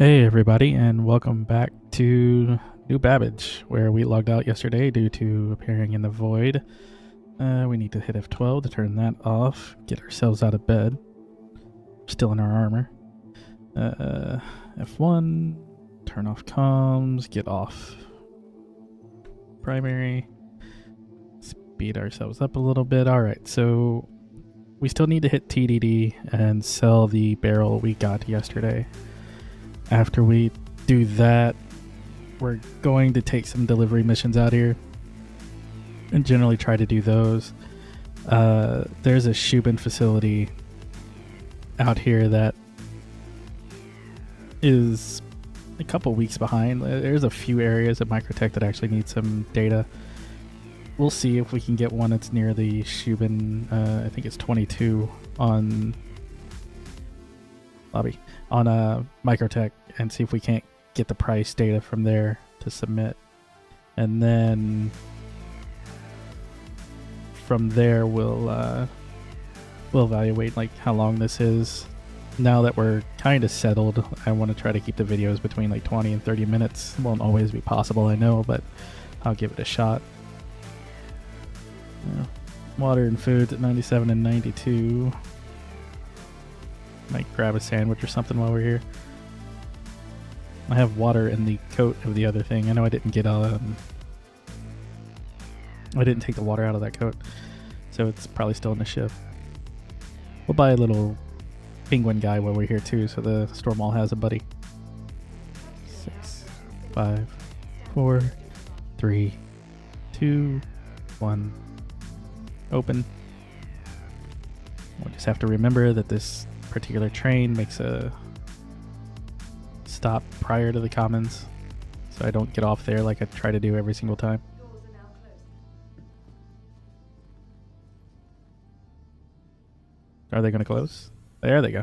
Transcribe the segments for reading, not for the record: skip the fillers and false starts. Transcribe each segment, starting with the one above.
Hey everybody, and welcome back to New Babbage, where we logged out yesterday due to appearing in the void. We need to hit F12 to turn that off, get ourselves out of bed. Still in our armor. F1, turn off comms, get off primary, speed ourselves up a little bit. Alright, so we still need to hit TDD and sell the barrel we got yesterday. After we do that, we're going to take some delivery missions out here and generally try to do those. There's a Shubin facility out here that is a couple weeks behind. There's a few areas at Microtech that actually need some data. We'll see if we can get one that's near the Shubin, I think it's 22 on lobby, on Microtech, and see if we can't get the price data from there to submit. And then from there we'll evaluate like how long this is. Now that we're kind of settled, I want to try to keep the videos between like 20 and 30 minutes. It won't always be possible, I know, but I'll give it a shot. Water and food at 97 and 92. Might grab a sandwich or something while we're here. I have water in the coat of the other thing. I know I didn't get I didn't take the water out of that coat, so it's probably still in the ship. We'll buy a little penguin guy while we're here too, so the store mall has a buddy. 6, 5, 4, 3, 2, 1. Open. We'll just have to remember that this particular train makes a stop prior to the commons, so I don't get off there like I try to do every single time. Are they going to close? There they go.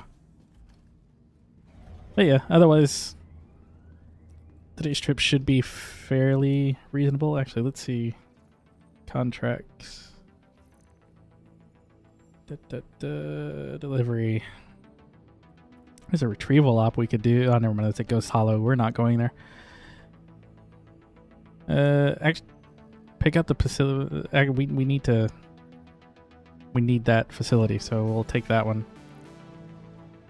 But yeah, otherwise today's trip should be fairly reasonable. Actually, let's see. Contracts. Delivery. There's a retrieval op we could do. Oh, never mind. That's a Ghost Hollow. We're not going there. Actually, pick up the facility. We need to. We need that facility, so we'll take that one.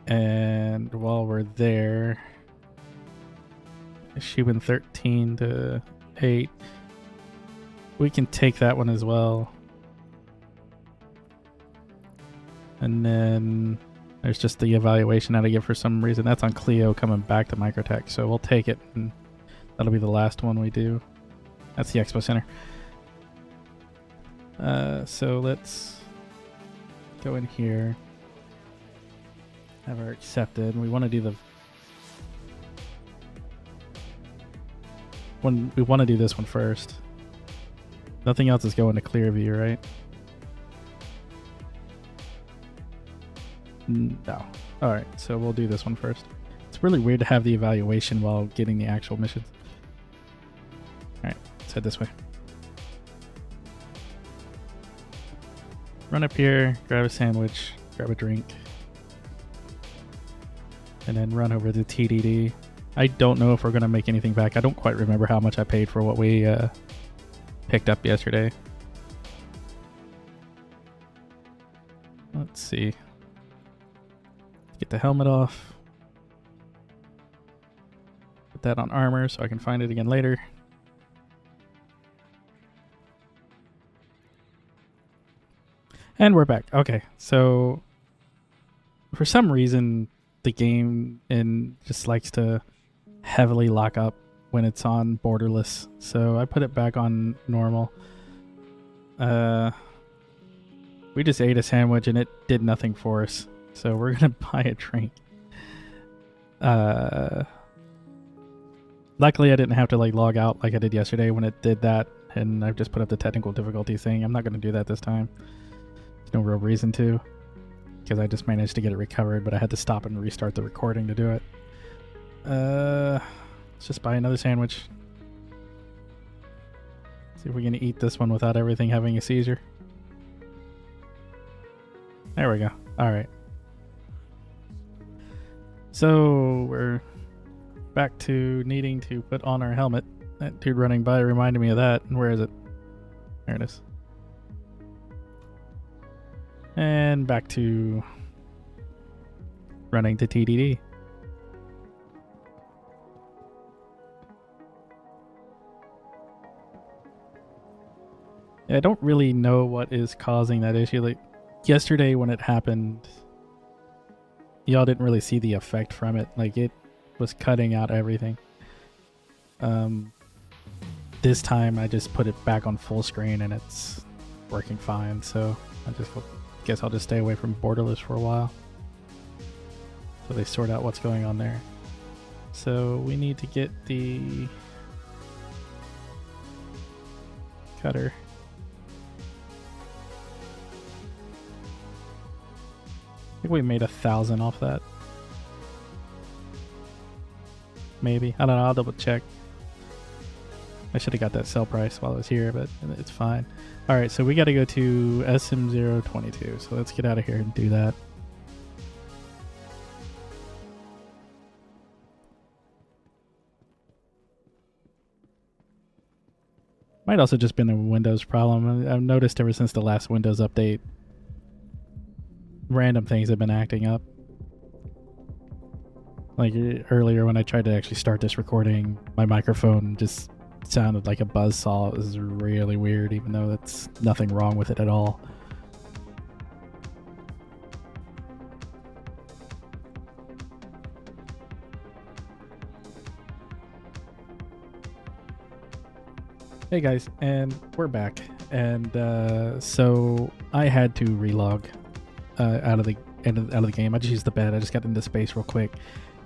And while we're there, Shubin 13 to 8. We can take that one as well. And then there's just the evaluation that I get for some reason. That's on Clio coming back to Microtech, so we'll take it, and that'll be the last one we do. That's the Expo Center. So let's go in here. Have our accepted. We want to do the one. We want to do this one first. Nothing else is going to Clearview, right? No. Alright, so we'll do this one first. It's really weird to have the evaluation while getting the actual missions. Alright, let's head this way. Run up here, grab a sandwich, grab a drink, and then run over to TDD. I don't know if we're going to make anything back. I don't quite remember how much I paid for what we picked up yesterday. Let's see. Get the helmet off. Put that on armor so I can find it again later. And we're back. Okay, so for some reason the game just likes to heavily lock up when it's on borderless. So I put it back on normal. We just ate a sandwich and it did nothing for us. So we're going to buy a drink. Luckily I didn't have to like log out like I did yesterday when it did that, and I've just put up the technical difficulty thing. I'm not going to do that this time. There's no real reason to, because I just managed to get it recovered, but I had to stop and restart the recording to do it. Let's just buy another sandwich. See if we can eat this one without everything having a seizure. There we go. All right. So we're back to needing to put on our helmet. That dude running by reminded me of that. Where is it? There it is. And back to running to TDD. I don't really know what is causing that issue. Like yesterday when it happened, y'all didn't really see the effect from it. Like it was cutting out everything. This time I just put it back on full screen and it's working fine. So I guess I'll just stay away from Borderless for a while. So they sort out what's going on there. So we need to get the cutter. I think we made 1,000 off that. Maybe. I don't know. I'll double check. I should have got that sell price while I was here, but it's fine. Alright, so we got to go to SM022. So let's get out of here and do that. Might also just been a Windows problem. I've noticed ever since the last Windows update, random things have been acting up. Like earlier when I tried to actually start this recording, my microphone just sounded like a buzzsaw. It was really weird, even though that's nothing wrong with it at all. Hey guys, and we're back. And so I had to relog out of the game. I just used the bed. I just got into space real quick.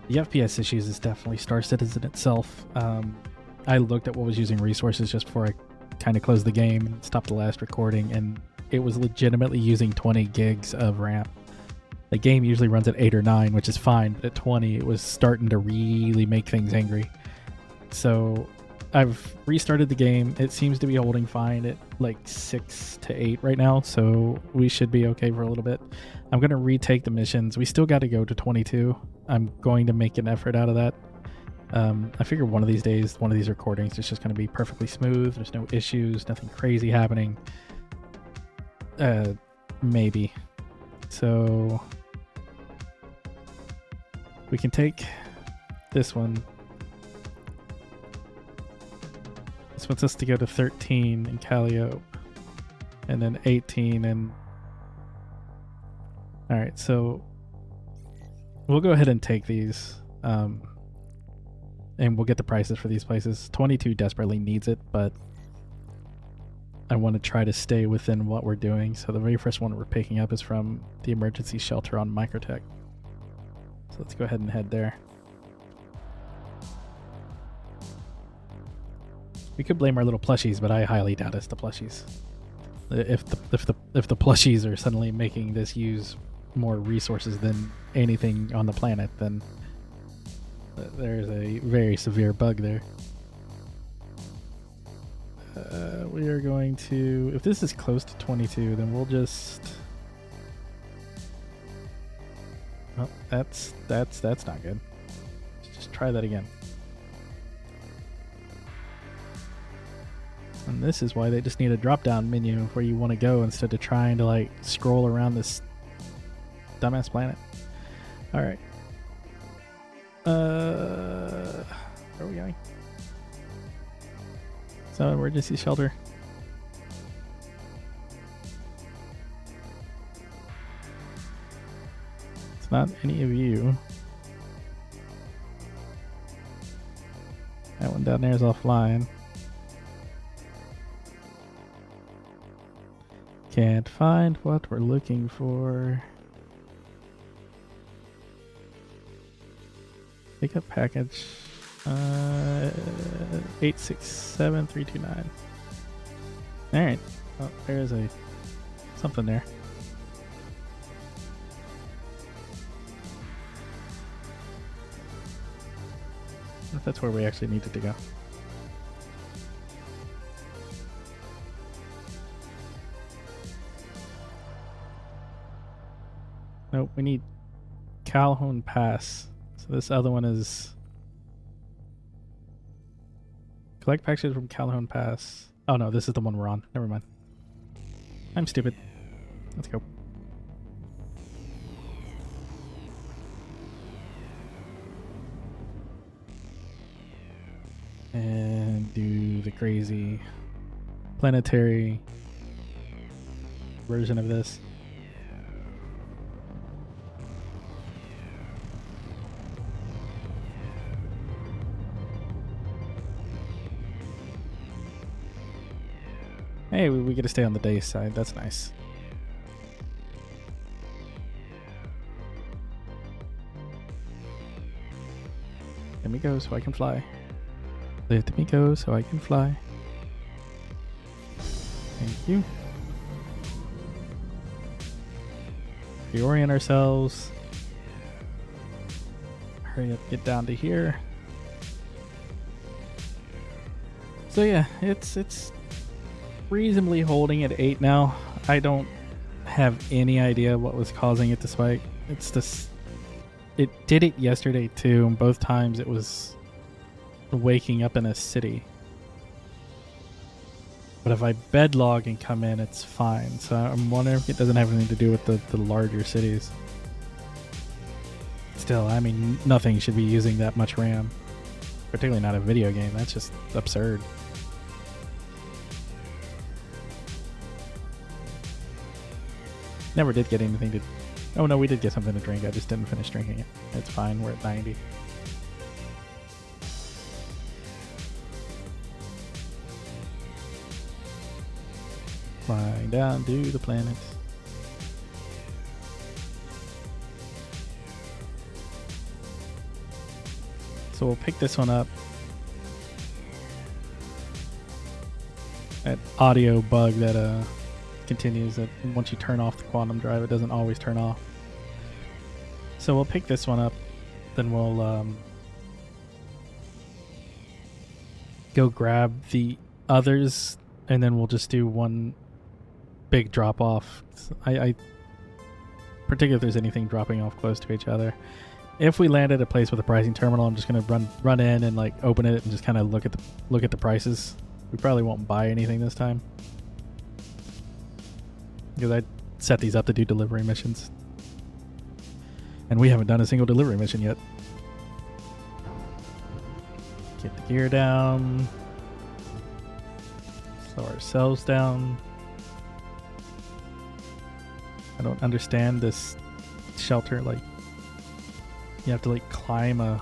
The FPS issues is definitely Star Citizen itself. I looked at what was using resources just before I kind of closed the game and stopped the last recording, and it was legitimately using 20 gigs of RAM. The game usually runs at 8 or 9, which is fine, but at 20 it was starting to really make things angry. So I've restarted the game. It seems to be holding fine at like 6 to 8 right now, so we should be okay for a little bit. I'm going to retake the missions. We still got to go to 22. I'm going to make an effort out of that. I figure one of these days, one of these recordings is just going to be perfectly smooth. There's no issues, nothing crazy happening. Maybe. So we can take this one. This wants us to go to 13 in Calliope, and then 18 and... Alright, so we'll go ahead and take these, and we'll get the prices for these places. 22 desperately needs it, but I want to try to stay within what we're doing. So the very first one we're picking up is from the emergency shelter on Microtech. So let's go ahead and head there. We could blame our little plushies, but I highly doubt it's the plushies. If the plushies are suddenly making this use more resources than anything on the planet, then there's a very severe bug there. We are going to... If this is close to 22, then we'll just... Oh, that's not good. Let's just try that again. And this is why they just need a drop-down menu where you want to go instead of trying to like scroll around this dumbass planet. All right. Where are we going? So emergency shelter. It's not any of you. That one down there is offline. Can't find what we're looking for. Pickup package 867329. Alright. Oh, there's something there. I wonder if that's where we actually needed to go. Nope, we need Calhoun Pass. So this other one is Collect packages from Calhoun Pass. Oh no, this is the one we're on. Never mind. I'm stupid. Let's go. And do the crazy planetary version of this. Hey, we get to stay on the day side. That's nice. Let me go so I can fly. Let me go so I can fly. Thank you. Reorient ourselves. Hurry up, get down to here. So yeah, it's reasonably holding at 8 now. I don't have any idea what was causing it to spike. It's this. It did it yesterday too, and both times it was waking up in a city. But if I bed log and come in, it's fine. So I'm wondering if it doesn't have anything to do with the larger cities. Still, I mean, nothing should be using that much RAM. Particularly not a video game. That's just absurd. Never did get anything to... Oh no, we did get something to drink. I just didn't finish drinking it. It's fine. We're at 90. Flying down to the planets. So we'll pick this one up. That audio bug that continues, that once you turn off the quantum drive, it doesn't always turn off. So we'll pick this one up, then we'll go grab the others, and then we'll just do one big drop off. I particularly if there's anything dropping off close to each other. If we land at a place with a pricing terminal, I'm just gonna run in and like open it and just kind of look at the prices. We probably won't buy anything this time because I set these up to do delivery missions, and we haven't done a single delivery mission yet. Get the gear down, slow ourselves down. I don't understand this shelter, like you have to like climb a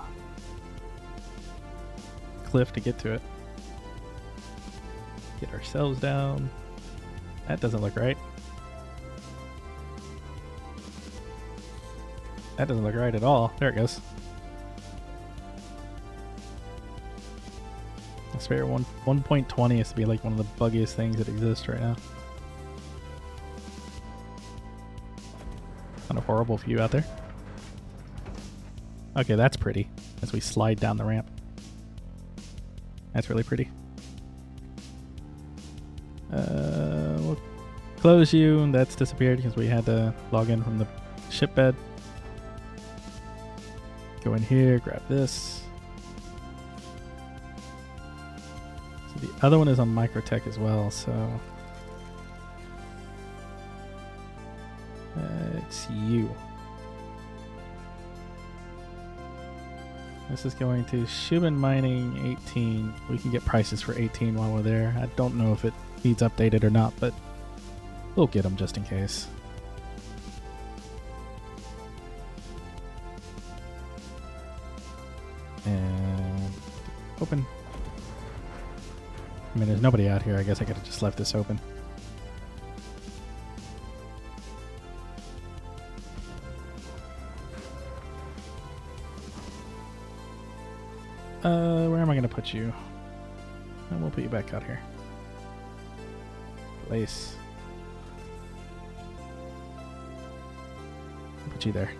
cliff to get to it. Get ourselves down. That doesn't look right. That doesn't look right at all. There it goes. I swear 1.20 is to be like one of the buggiest things that exist right now. Kind of horrible view out there. Okay, that's pretty. As we slide down the ramp. That's really pretty. We'll close you, and that's disappeared because we had to log in from the ship bed. Go in here, grab this. So the other one is on Microtech as well, so it's you. This is going to Shubin Mining 18. We can get prices for 18 while we're there. I don't know if it needs updated or not, but we'll get them just in case. And open. I mean, there's nobody out here. I guess I could have just left this open. Where am I going to put you? And we'll put you back out here. Place. Put you there.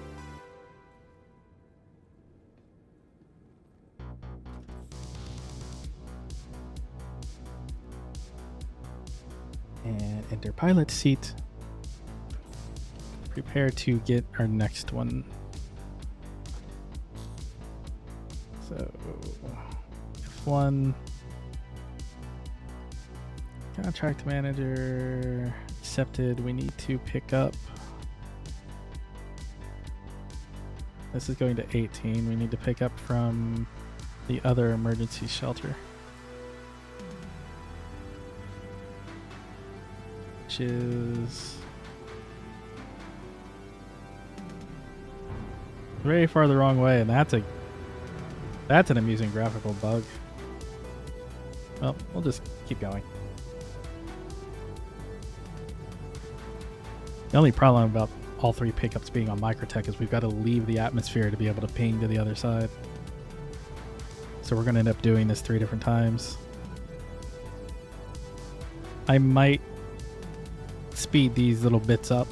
And enter pilot seat. Prepare to get our next one. So F1, Contract manager accepted. We need to pick up. This is going to 18. We need to pick up from the other emergency shelter, which is very far the wrong way, and that's an amusing graphical bug. Well, we'll just keep going. The only problem about all three pickups being on Microtech is we've got to leave the atmosphere to be able to ping to the other side. So we're going to end up doing this 3 different times. I might speed these little bits up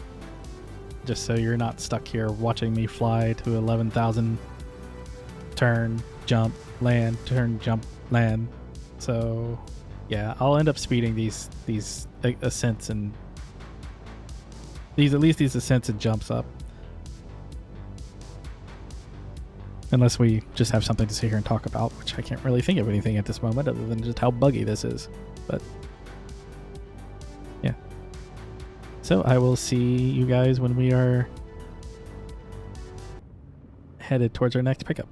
just so you're not stuck here watching me fly to 11,000, turn, jump, land, turn, jump, land. So yeah, I'll end up speeding these ascents and these ascents and jumps up. Unless we just have something to sit here and talk about, which I can't really think of anything at this moment other than just how buggy this is. But yeah. So I will see you guys when we are headed towards our next pickup.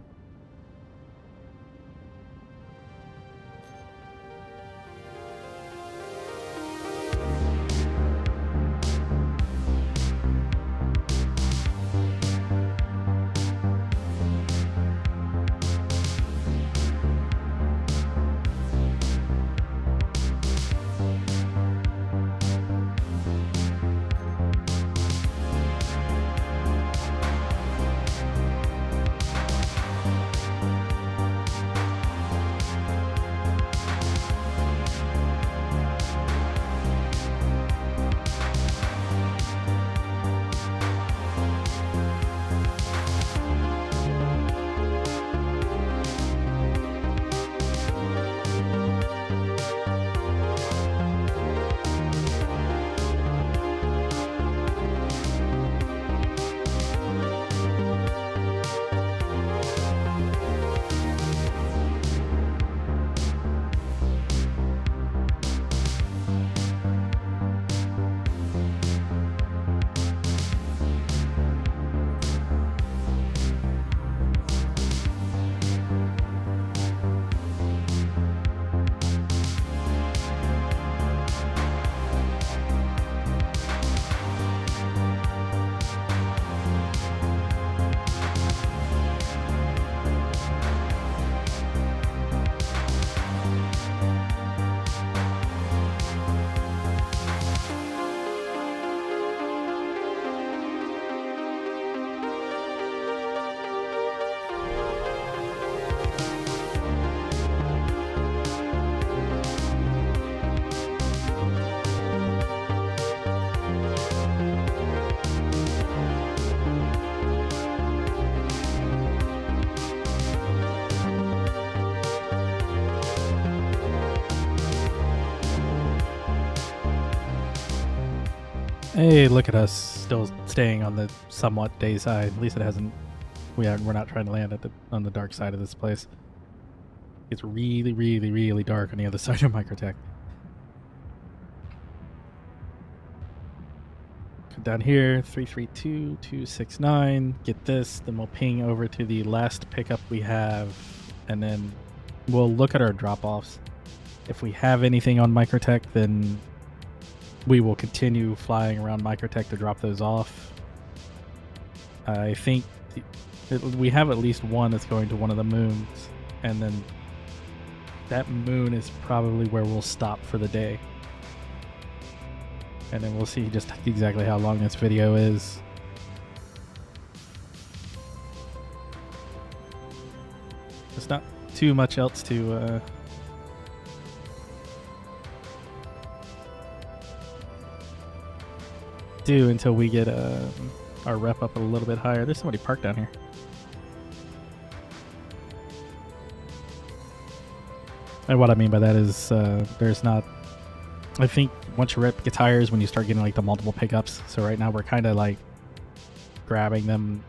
Hey, look at us still staying on the somewhat day side. At least it hasn't. We're not trying to land on the dark side of this place. It's really, really, really dark on the other side of Microtech. Come down here, 332-269. Get this, then we'll ping over to the last pickup we have, and then we'll look at our drop-offs. If we have anything on Microtech, then we will continue flying around Microtech to drop those off. I think we have at least one that's going to one of the moons, and then that moon is probably where we'll stop for the day. And then we'll see just exactly how long this video is. There's not too much else to do until we get our rep up a little bit higher. There's somebody parked down here. And what I mean by that is there's not... I think once your rep gets higher is when you start getting like the multiple pickups. So right now we're kind of like grabbing them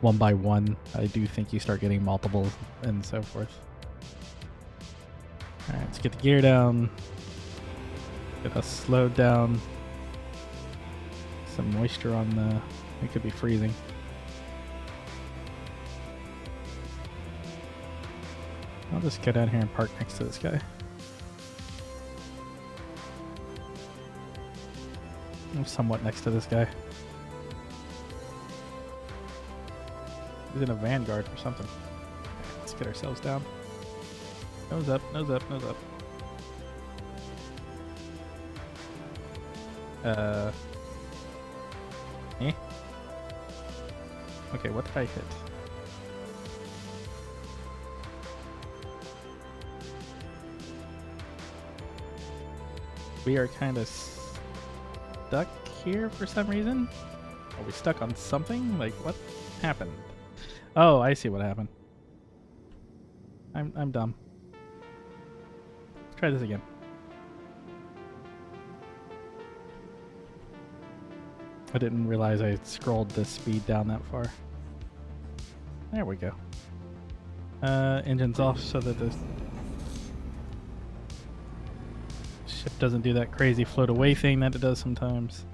one by one. I do think you start getting multiple and so forth. Alright, let's get the gear down. Get us slowed down. Some moisture on the... It could be freezing. I'll just go down here and park next to this guy. I'm somewhat next to this guy. He's in a Vanguard or something. Let's get ourselves down. Nose up, nose up, nose up. Eh? Okay, what did I hit? We are kind of stuck here for some reason. Are we stuck on something? Like, what happened? Oh, I see what happened. I'm dumb. Let's try this again. I didn't realize I scrolled the speed down that far. There we go. Engine's off so that the ship doesn't do that crazy float away thing that it does sometimes.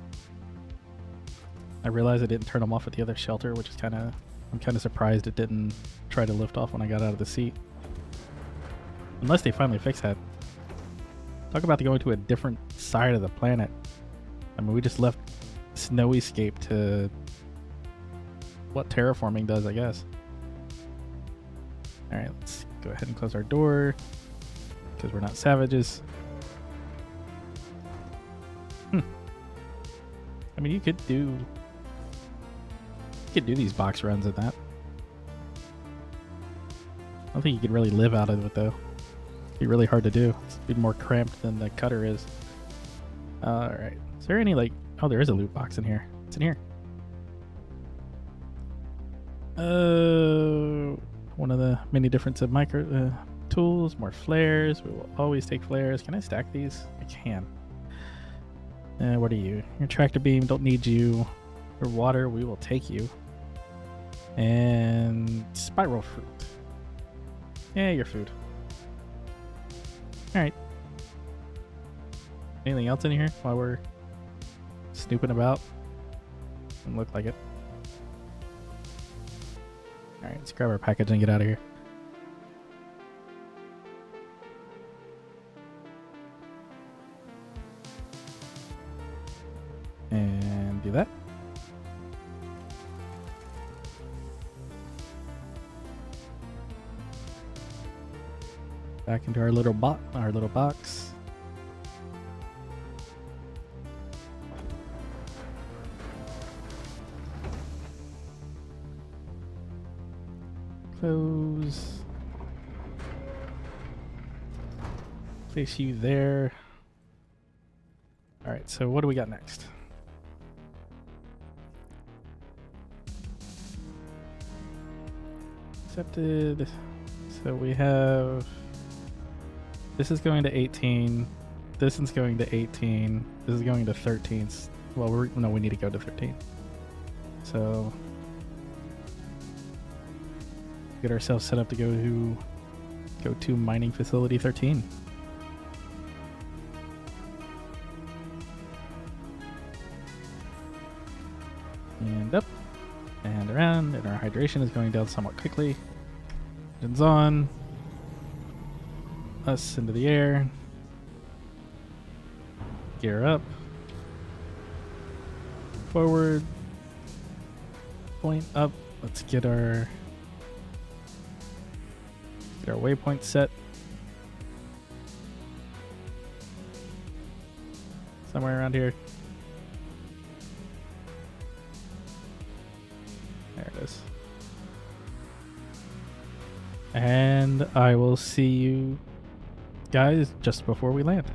I realized I didn't turn them off at the other shelter, which is I'm kind of surprised it didn't try to lift off when I got out of the seat. Unless they finally fix that. Talk about going to a different side of the planet. I mean, we just left Snowyscape to what terraforming does, I guess. Alright, let's go ahead and close our door because we're not savages. I mean, you could do these box runs in that. I don't think you could really live out of it though. It'd be really hard to do. It'd be more cramped than the cutter is. Alright. Is there any like... Oh, there is a loot box in here. It's in here. One of the many different micro tools, more flares. We will always take flares. Can I stack these? I can. What are you? Your tractor beam, don't need you. Your water, we will take you. And spiral fruit. Yeah, your food. Alright. Anything else in here while we're snooping about? Doesn't look like it. Alright, let's grab our package and get out of here. And do that. Back into our little box. Close. Place you there. Alright, so what do we got next? Accepted. So we have... This is going to 18. This is going to 18. This is going to 13. Well, we need to go to 13. So... get ourselves set up to go to mining facility 13. And up and around, and our hydration is going down somewhat quickly. Engines on. Us into the air. Gear up. Forward. Point up. Let's get our waypoint set. Somewhere around here. There it is. And I will see you guys just before we land.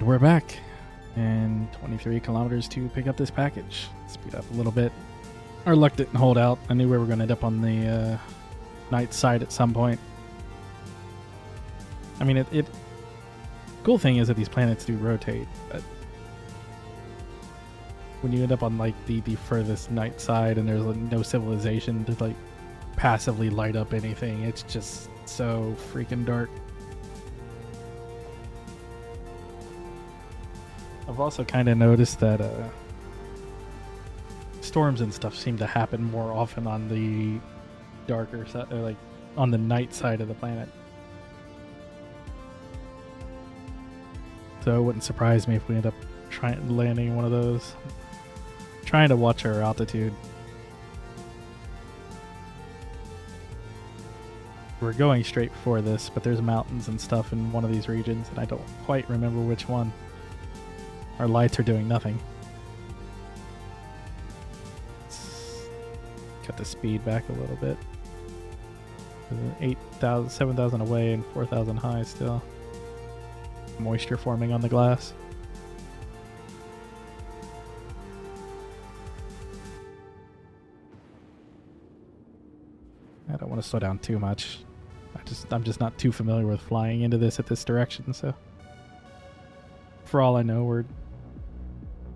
we're back. And 23 kilometers to pick up this package. Speed up a little bit. Our luck didn't hold out. I knew we were going to end up on the night side at some point. I mean, it cool thing is that these planets do rotate, but when you end up on like the furthest night side and there's like, no civilization to like passively light up anything, it's just so freaking dark. I've also kind of noticed that storms and stuff seem to happen more often on the darker side, or like on the night side of the planet. So it wouldn't surprise me if we end up landing one of those. Trying to watch our altitude. We're going straight for this, but there's mountains and stuff in one of these regions, and I don't quite remember which one. Our lights are doing nothing. Let's cut the speed back a little bit. 8,000, 7,000 away and 4,000 high still. Moisture forming on the glass. I don't want to slow down too much. I'm just not too familiar with flying into this at this direction, so for all I know, we're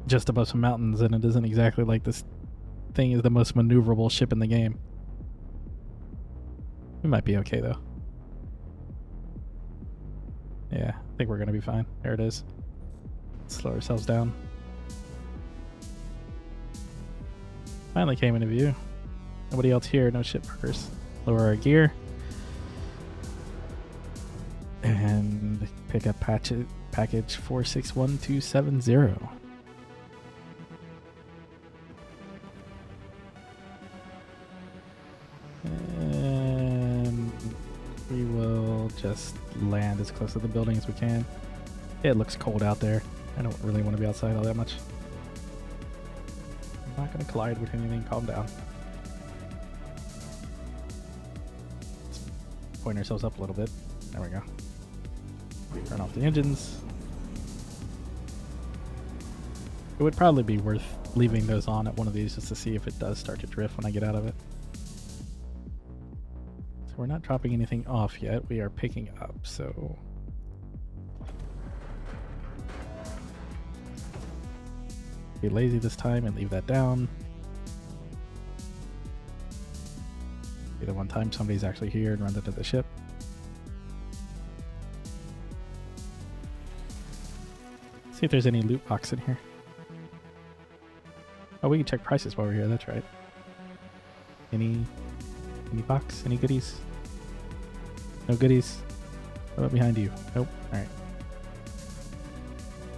just above some mountains, and it isn't exactly like this thing is the most maneuverable ship in the game. We might be okay though. Yeah, I think we're gonna be fine. There it is. Slow ourselves down. Finally came into view. Nobody else here, no ship markers. Lower our gear. And pick up package 461270. And we will just land as close to the building as we can. It looks cold out there. I don't really want to be outside all that much. I'm not going to collide with anything. Calm down. Let's point ourselves up a little bit. There we go. Turn off the engines. It would probably be worth leaving those on at one of these just to see if it does start to drift when I get out of it. So we're not dropping anything off yet. We are picking up, so... be lazy this time and leave that down. Be the one time somebody's actually here and runs into the ship. See if there's any loot box in here. Oh, we can check prices while we're here. That's right. Any box? Any goodies? No goodies? What about behind you? Nope. All right.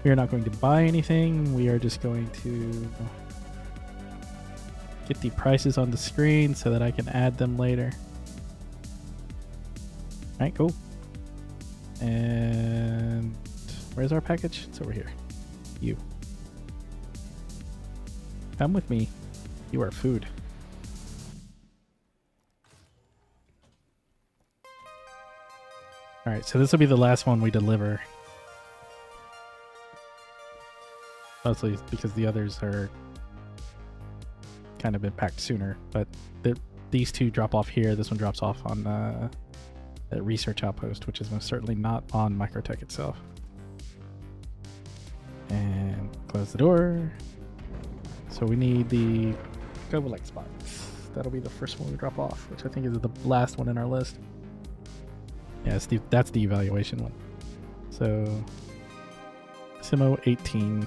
We are not going to buy anything. We are just going to get the prices on the screen so that I can add them later. All right, cool. And where's our package? It's over here. You. Come with me. You are food. All right, so this will be the last one we deliver. Mostly because the others are kind of been packed sooner, but these two drop off here. This one drops off on the research outpost, which is most certainly not on Microtech itself. And close the door. So we need the Gobolex box. That'll be the first one we drop off, which I think is the last one in our list. Yeah, that's the evaluation one. So Simo 18.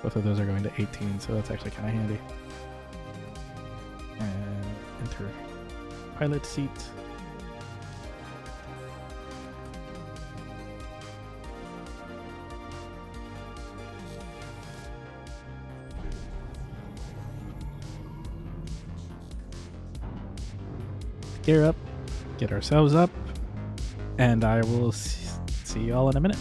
Both of those are going to 18, so that's actually kind of handy. And enter pilot seat. Gear up, get ourselves up, and I will see y'all in a minute.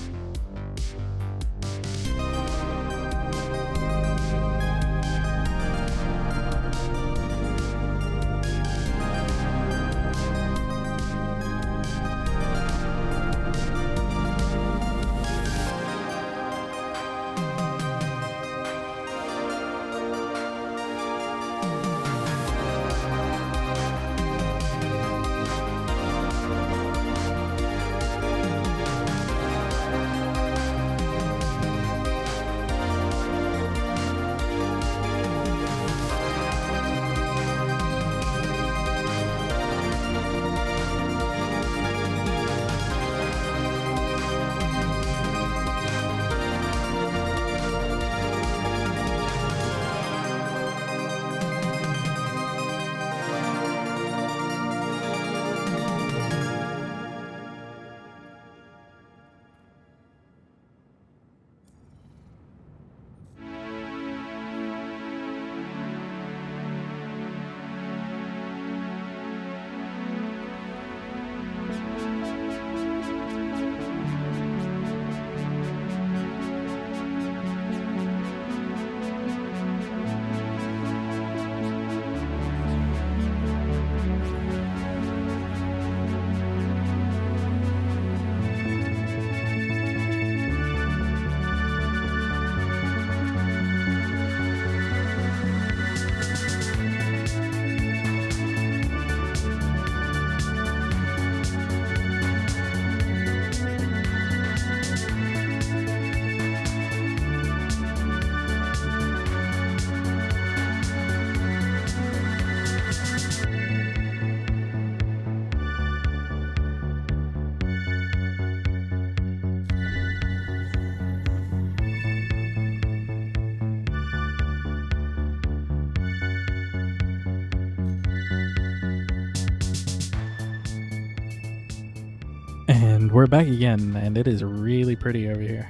And we're back again, and it is really pretty over here.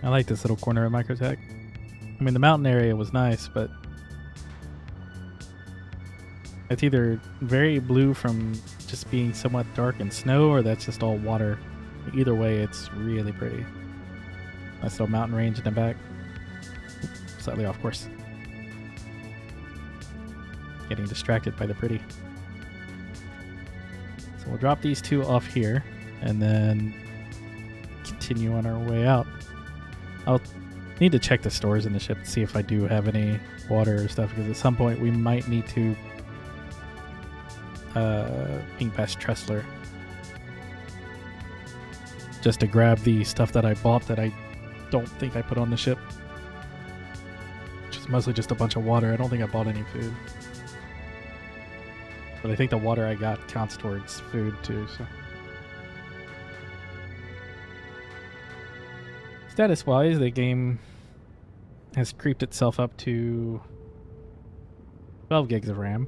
I like this little corner of Microtech. I mean, the mountain area was nice, but it's either very blue from just being somewhat dark and snow, or that's just all water. Either way, it's really pretty. Nice little mountain range in the back. Slightly off course. Getting distracted by the pretty. So we'll drop these two off here and then continue on our way out. I'll need to check the stores in the ship to see if I do have any water or stuff, because at some point we might need to ping past Tressler just to grab the stuff that I bought that I don't think I put on the ship, which is mostly just a bunch of water. I don't think I bought any food, but I think the water I got counts towards food too. So status wise, the game has creeped itself up to 12 gigs of RAM,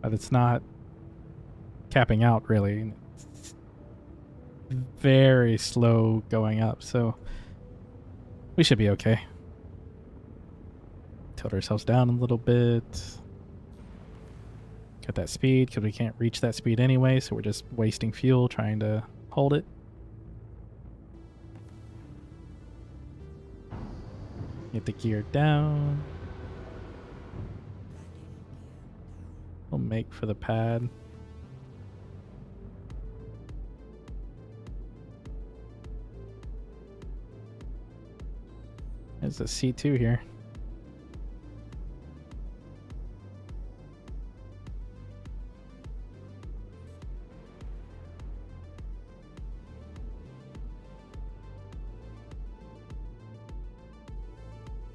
but it's not capping out really. It's very slow going up, so we should be okay. Tilt ourselves down a little bit. Cut that speed because we can't reach that speed anyway, so we're just wasting fuel trying to hold it. Get the gear down. We'll make for the pad. There's a C2 here.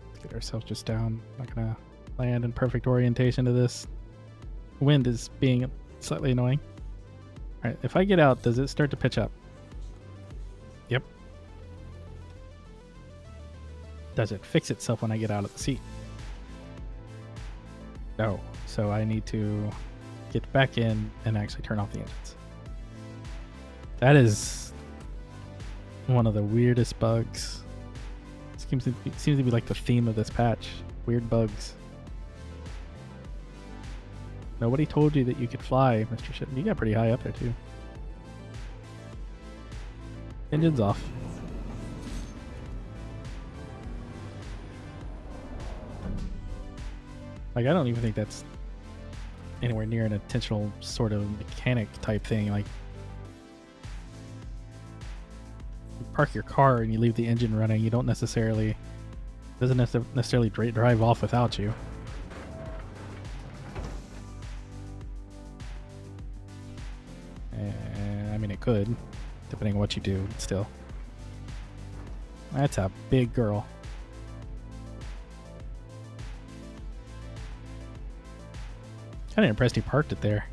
Let's get ourselves just down. Not gonna land in perfect orientation to this. Wind is being slightly annoying. Alright, if I get out, does it start to pitch up? Yep. Does it fix itself when I get out of the seat? No. So I need to get back in and actually turn off the engines. That is one of the weirdest bugs. Seems to be like the theme of this patch. Weird bugs. Nobody told you that you could fly, Mr. Ship. You got pretty high up there, too. Engine's off. Like, I don't even think that's anywhere near an intentional sort of mechanic type thing. Like, you park your car and you leave the engine running, you don't necessarily... doesn't necessarily drive off without you. I mean, it could, depending on what you do, but still. That's a big girl. Kind of impressed he parked it there.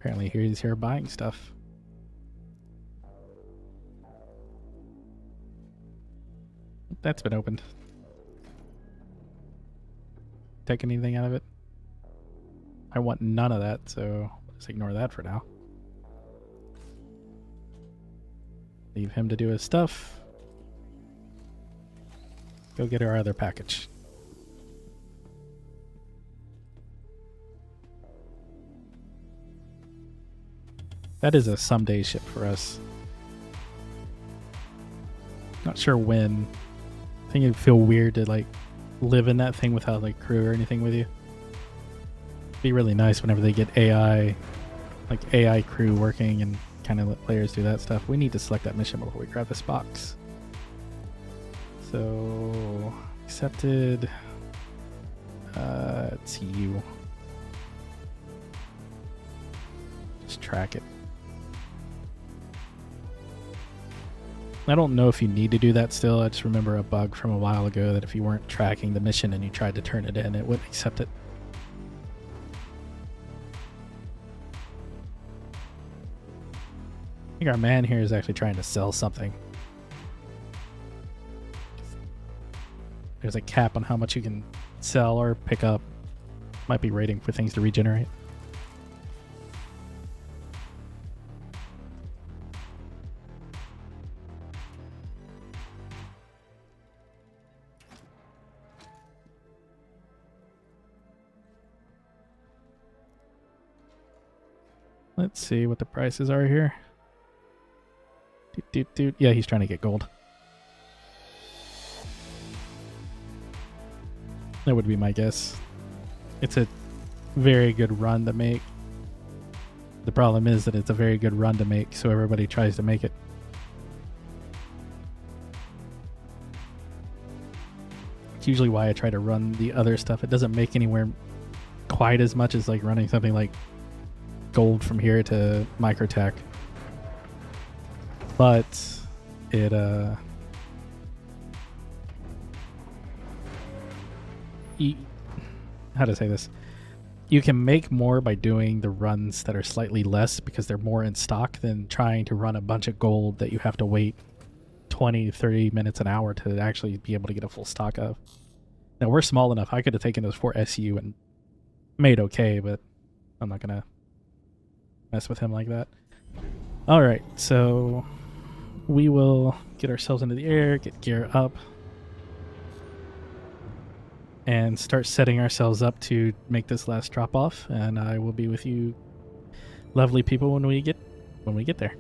Apparently he's here buying stuff. That's been opened. Take anything out of it? I want none of that, so let's ignore that for now. Leave him to do his stuff. Go get our other package. That is a someday ship for us. Not sure when. I think it'd feel weird to like live in that thing without like crew or anything with you. It'd be really nice whenever they get AI, like AI crew working and kind of let players do that stuff. We need to select that mission before we grab this box. So accepted. It's you. Just track it. I don't know if you need to do that still. I just remember a bug from a while ago that if you weren't tracking the mission and you tried to turn it in, it wouldn't accept it. think our man here is actually trying to sell something. There's a cap on how much you can sell or pick up. Might be waiting for things to regenerate. Let's see what the prices are here. Yeah, he's trying to get gold. That would be my guess. It's a very good run to make. The problem is that it's a very good run to make, so everybody tries to make it. It's usually why I try to run the other stuff. It doesn't make anywhere quite as much as like running something like gold from here to Microtech. But it how to say this? You can make more by doing the runs that are slightly less because they're more in stock than trying to run a bunch of gold that you have to wait 20, 30 minutes, an hour to actually be able to get a full stock of. Now, we're small enough. I could have taken those 4 SU and made okay, but I'm not going to mess with him like that. All right, so we will get ourselves into the air, get gear up, and start setting ourselves up to make this last drop off, and I will be with you lovely people when we get there.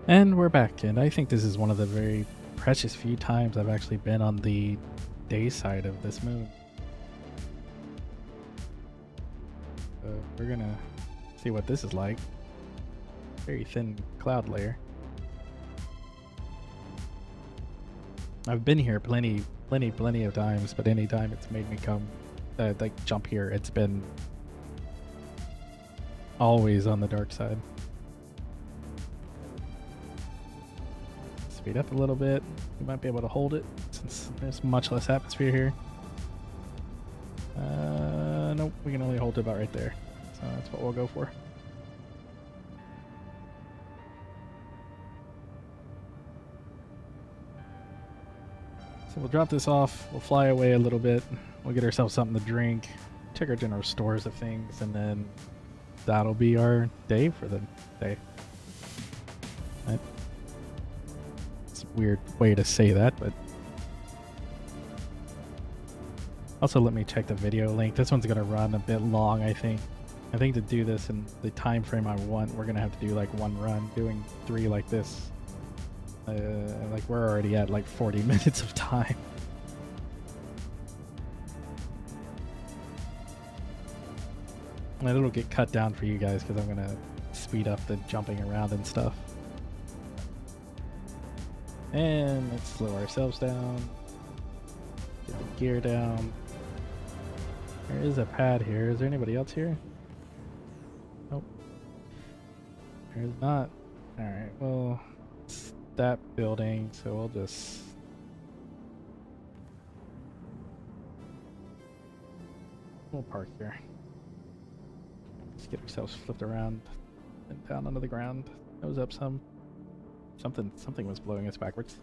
And we're back, and I think this is one of the very precious few times I've actually been on the day side of this moon. So we're gonna see what this is like. Very thin cloud layer. I've been here plenty plenty of times, but anytime it's made me come, like jump here, it's been always on the dark side. Speed up a little bit. We might be able to hold it since there's much less atmosphere here. Nope, we can only hold it about right there. So that's what we'll go for. So we'll drop this off, we'll fly away a little bit, we'll get ourselves something to drink, check our general stores of things, and then that'll be our day for the day. Right? It's a weird way to say that, but also let me check the video link. This one's gonna run a bit long, I think. I think to do this in the time frame I want, we're gonna have to do like one run. Doing 3 like this, like we're already at like 40 minutes of time. And it'll get cut down for you guys because I'm gonna speed up the jumping around and stuff. And let's slow ourselves down. Get the gear down. There is a pad here. Is there anybody else here? Nope. There's not. Alright, well, it's that building, so we'll just... we'll park here. Let's get ourselves flipped around and down onto the ground. Nose up some. Something was blowing us backwards.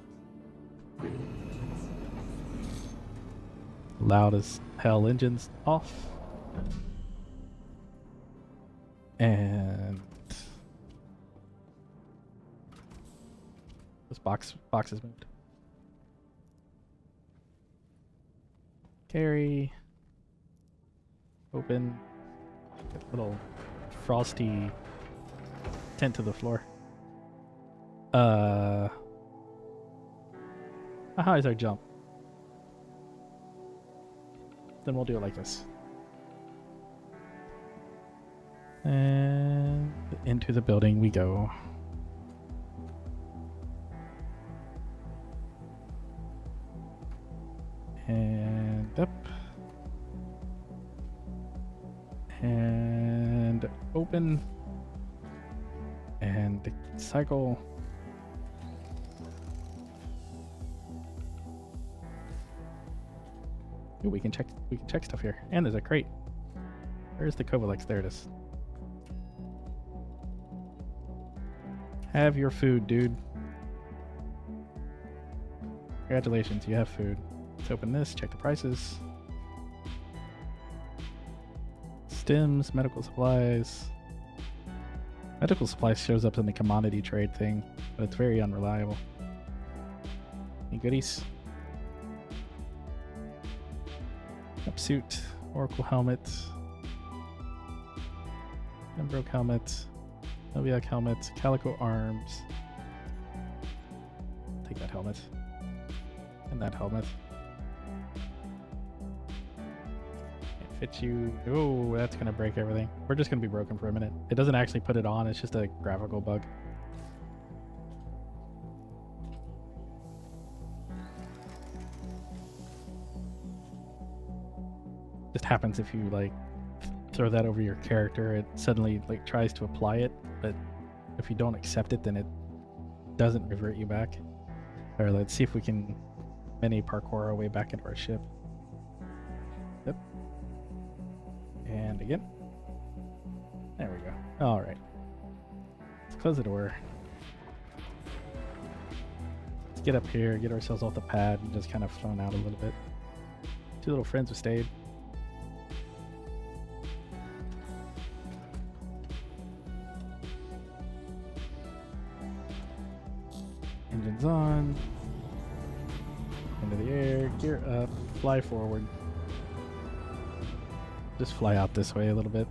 Loud as hell engines off. And this box is moved. Carry. Open. Get a little frosty tent to the floor. How high is our jump? Then we'll do it like this. And into the building we go. And up. And open. And cycle. Ooh, we can check stuff here. And there's a crate. Where's the Kovalex? There it is. Have your food, dude. Congratulations, you have food. Let's open this, check the prices. Stims, medical supplies. Medical supplies shows up in the commodity trade thing, but it's very unreliable. Any goodies? Upsuit, Oracle helmet, Pembroke helmet, Noviak helmet, Calico arms. Take that helmet. And that helmet. Can't fit you. Oh, that's gonna break everything. We're just gonna be broken for a minute. It doesn't actually put it on, it's just a graphical bug. Just happens if you like throw that over your character, it suddenly like tries to apply it, but if you don't accept it, then it doesn't revert you back. Or let's see if we can mini parkour our way back into our ship. Yep. And again. There we go. All right. Let's close the door. Let's get up here, get ourselves off the pad, and just kind of flown out a little bit. 2 little friends have stayed. Engines on. Into the air, gear up, fly forward. Just fly out this way a little bit.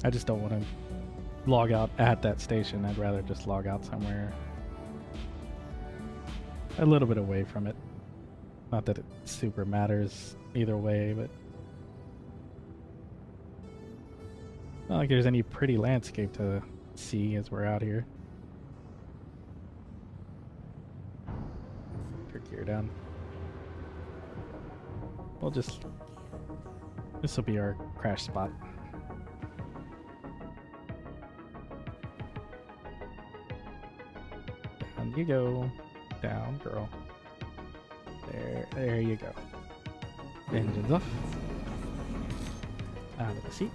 I just don't want to log out at that station. I'd rather just log out somewhere a little bit away from it. Not that it super matters either way, but not like there's any pretty landscape to see as we're out here. gear down. We'll just... This will be our crash spot. Down you go. Down, girl. There you go. Engines off. Out of the seat.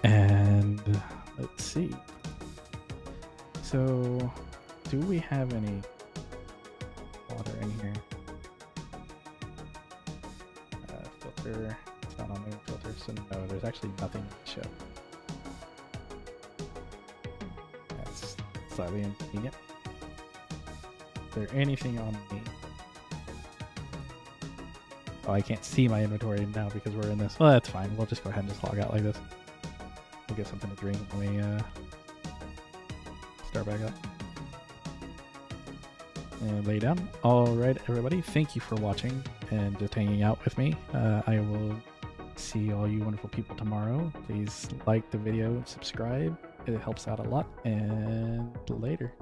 And let's see. So, do we have any water in here? Filter. It's not on the filter, so no, there's actually nothing in the ship. That's slightly inconvenient. Is there anything on me? Oh, I can't see my inventory now because we're in this. Well, that's fine. We'll just go ahead and just log out like this. We'll get something to drink when we start back up. And lay down. Alright, everybody. Thank you for watching and just hanging out with me. I will see all you wonderful people tomorrow. Please like the video and subscribe. It helps out a lot. And later.